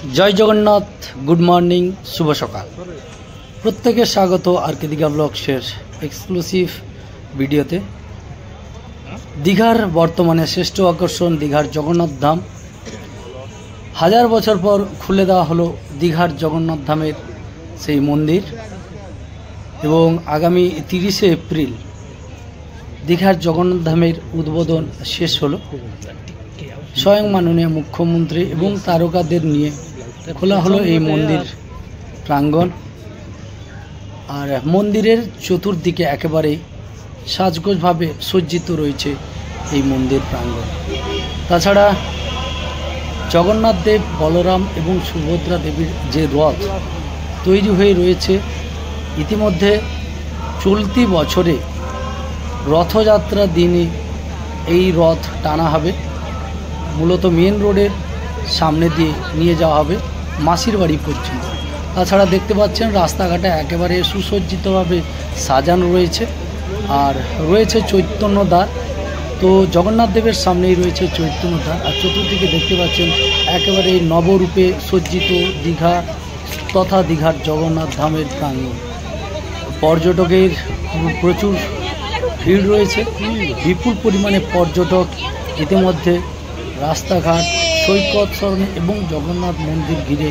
जय Jagannath good morning शुभ सकाल प्रत्येके स्वागत आरके दीघा ब्लग्सের एक्सक्लूसिव भिडियोते। दीघार बर्तमाने श्रेष्ठ आकर्षण दीघार जगन्नाथ धाम हजार बछर पर खुले देওয়া हलो दीघार जगन्नाथ धामेर सेई मंदिर एवं आगामी 30 एप्रिल दीघार जगन्नाथ धामेर उद्बोधन शेष हलो। स्वयं माननीय मुख्यमंत्री एवं तारकादेर निये खोला हलो এই मंदिर प्रांगण और मंदिरेर चतुर्दिके एकेबारे साजगोज भावे सज्जित रयेछे এই मंदिर प्रांगण। ताछाड़ा जगन्नाथ देव बलराम एवं सुभद्रा देवीर जे रथ तैरी हये रयेछे इतिमध्ये चलती बछरे रथयात्रा दिने এই रथ टाना हबे मूलत मेन रोडের सामने दिए निये जाওয়া হবে मासिर बाड़ी पर्यन्त। ताछाड़ा देखते पाচ্ছেন रास्ताघाटे एकेबारे सुसज्जितभावे साजानो रयेछे और रयेछे चैतन्यद्वार। तो जगन्नाथ देवेर सामनेई रयेछे चैतन्यद्वार और चतुर्दिके देखते पाচ্ছেন एकेबारे नवरूपे सज्जित दीघा तथा दीघार जगन्नाथ धामेर प्रांगण। पर्यटकेर प्रचुर भीड़ रयेछे विपुल परिमाणे पर्यटक इतिमध्ये रास्ताघाट सৈকত सरणे एवं जगन्नाथ मंदिर घिरे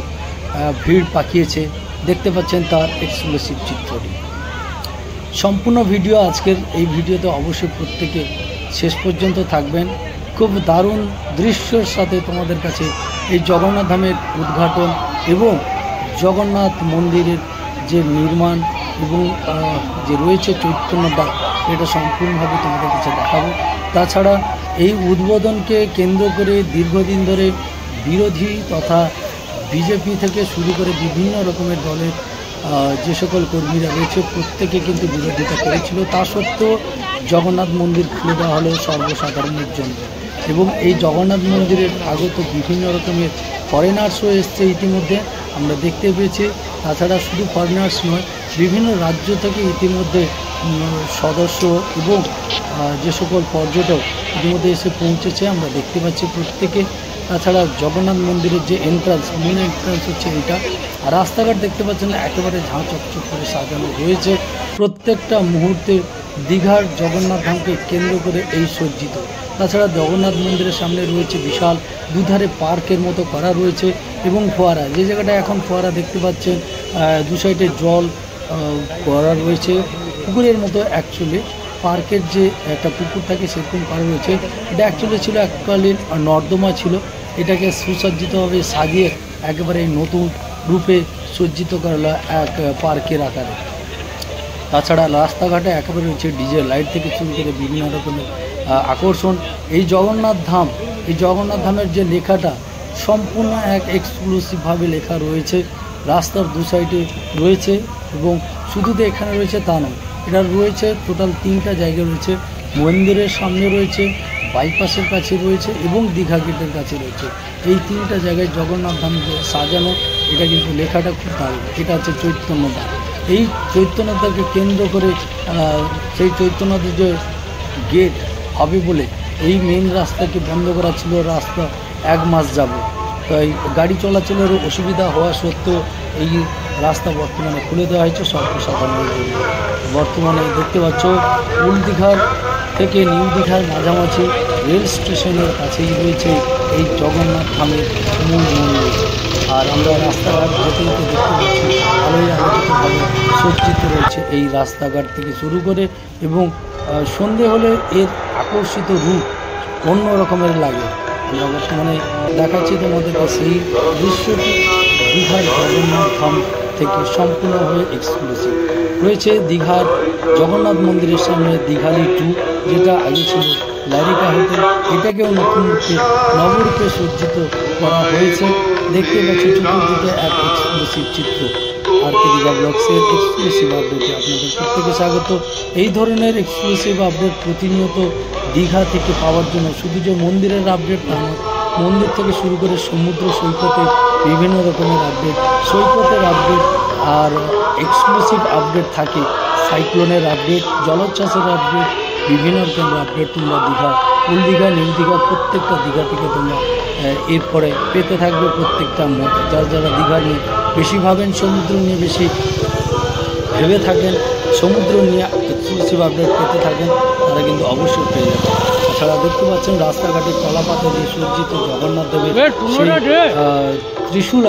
भीड़ पाकिয়েছে देखते पाচ্ছেন तार एक्सक्लूसिव चित्रটি। सम्पूर्ण भिडियो आजकेर এই ভিডিওতে অবশ্যই প্রত্যেকে শেষ পর্যন্ত থাকবেন। খুব দারুণ দৃশ্যের সাথে তোমাদের কাছে এই জগন্নাথ ধামের উদ্ঘাটন এবং জগন্নাথ মন্দিরের যে নির্মাণ এবং যে রয়েছে চৈতন্যদ্বার এটা সম্পূর্ণভাবে তোমাদের কাছে দেখাবো। তাছাড়া এই উদ্বোধনকে কেন্দ্র করে দীর্ঘদিন ধরে বিরোধী তথা বিজেপি থেকে শুরু করে বিভিন্ন রকমের দলের যে সকল কর্মীরা রয়েছে প্রত্যেকে কিন্তু বিরোধিতা করেছিল। তা সত্ত্বেও জগন্নাথ মন্দির খুলে দেওয়া হলো সর্বসাধারণের জন্য এবং এই জগন্নাথ মন্দিরের আগত বিভিন্ন রকমের ফরেনার্সও এসছে ইতিমধ্যে আমরা দেখতে পেয়েছি। তাছাড়া শুধু ফরেনার্স নয় বিভিন্ন রাজ্য থেকে ইতিমধ্যে সদস্য এবং যে সকল পর্যটক ইতিমধ্যে এসে পৌঁছেছে আমরা দেখতে পাচ্ছি প্রত্যেকে। তাছাড়া জগন্নাথ মন্দিরের যে এন্ট্রান্স মেন এন্ট্রান্স হচ্ছে এটা আর রাস্তাঘাট দেখতে পাচ্ছেন একেবারে ঝাঁ চকচক করে সাজানো রয়েছে। প্রত্যেকটা মুহূর্তে দীঘার জগন্নাথ ধামকে কেন্দ্র করে এই সজ্জিত। তাছাড়া জগন্নাথ মন্দিরের সামনে রয়েছে বিশাল দুধারে পার্কের মতো করা রয়েছে এবং ফোয়ারা যে জায়গাটা এখন ফোয়ারা দেখতে পাচ্ছেন দু সাইডে জল করা রয়েছে পুকুরের মতো। অ্যাকচুয়ালি পার্কের যে একটা পুকুর থাকে সেরকম করা রয়েছে। এটা অ্যাকচুয়ালি ছিল এককালীন নর্দমা ছিল, এটাকে সুসজ্জিতভাবে সাজিয়ে একেবারে নতুন রূপে সজ্জিত করা এক পার্কের আকারে। তাছাড়া রাস্তাঘাটে একেবারে রয়েছে ডিজে লাইট থেকে শুরু করে বিভিন্ন রকমের আকর্ষণ। এই জগন্নাথ ধামের যে লেখাটা সম্পূর্ণ এক এক্সক্লুসিভভাবে লেখা রয়েছে রাস্তার দু সাইডে রয়েছে এবং শুধু তো এখানে রয়েছে তা নয়, এটা রয়েছে টোটাল 3টা জায়গা রয়েছে। মন্দিরের সামনে রয়েছে, বাইপাসের কাছে রয়েছে এবং দীঘা গেটের কাছে রয়েছে। এই 3টা জায়গায় জগন্নাথ ধাম সাজানো এটা কিন্তু লেখাটা খুব দারুণ। এটা হচ্ছে চৈতন্যদ্বার। এই চৈতন্যদ্বারকে কেন্দ্র করে সেই চৈতন্যদ্বার যে গেট হবে বলে এই মেন রাস্তাকে বন্ধ করা ছিল রাস্তা 1 মাস যাবত। তো এই গাড়ি চলাচলের অসুবিধা হওয়া সত্ত্বেও এই রাস্তা বর্তমানে খুলে দেওয়া হয়েছে সর্বসাধারণের জন্য। বর্তমানে দেখতে পাচ্ছ ওল্ড দীঘার থেকে নিউ দীঘার মাঝামাঝি রেল স্টেশনের কাছেই রয়েছে এই জগন্নাথ ধামের মূল মন্দির। আর আমরা রাস্তাঘাট যেতে যেতে দেখতে পাচ্ছি আলোয় আলোকিতভাবে সজ্জিত রয়েছে এই রাস্তাঘাট থেকে শুরু করে এবং সন্ধে হলে এর আকর্ষিত রূপ অন্য রকমের লাগে। আমরা বর্তমানে দেখাচ্ছি তোমাদের সেই দৃশ্যটি দীঘার জগন্নাথ ধাম থেকে সম্পূর্ণভাবে এক্সক্লুসিভ রয়েছে। দীঘার জগন্নাথ মন্দিরের সামনে দীঘালি 2 যেটা আগে ছিল লারিকা হোটেল এটাকেও নতুন রূপে নবরূপে সজ্জিত করা হয়েছে। দেখতে পাচ্ছি চতুর্দিকে এক এক্সক্লুসিভ চিত্র। আরকে দীঘা ব্লগসের এক্সক্লুসিভ আপডেটে আপনাদের প্রত্যেকে স্বাগত। এই ধরনের এক্সক্লুসিভ আপডেট প্রতিনিয়ত দীঘা থেকে পাওয়ার জন্য শুধু যে মন্দিরের আপডেট না, মন্দির থেকে শুরু করে সমুদ্র সৈকতের বিভিন্ন রকমের আপডেট, সৈকতের আপডেট আর এক্সক্লুসিভ আপডেট থাকে, সাইক্লোনের আপডেট, জলোচ্ছ্বাসের আপডেট, বিভিন্ন রকমের আপডেট তোমরা দীঘা ওল্ড দীঘা নিউ দীঘা প্রত্যেকটা দীঘা থেকে তোমরা এরপরে পেতে থাকবে প্রত্যেকটা মুহূর্ত। যারা দীঘা নিয়ে বেশি ভাবেন, সমুদ্র নিয়ে বেশি ভেবে থাকেন, সমুদ্র নিয়ে এক্সক্লুসিভ আপডেট পেতে থাকেন, তারা কিন্তু অবশ্যই পেয়ে যাবেন। তাছাড়া দেখতে পাচ্ছেন রাস্তাঘাটে কলাপাতা দিয়ে সজ্জিত জগন্নাথ দেবের ত্রিশূল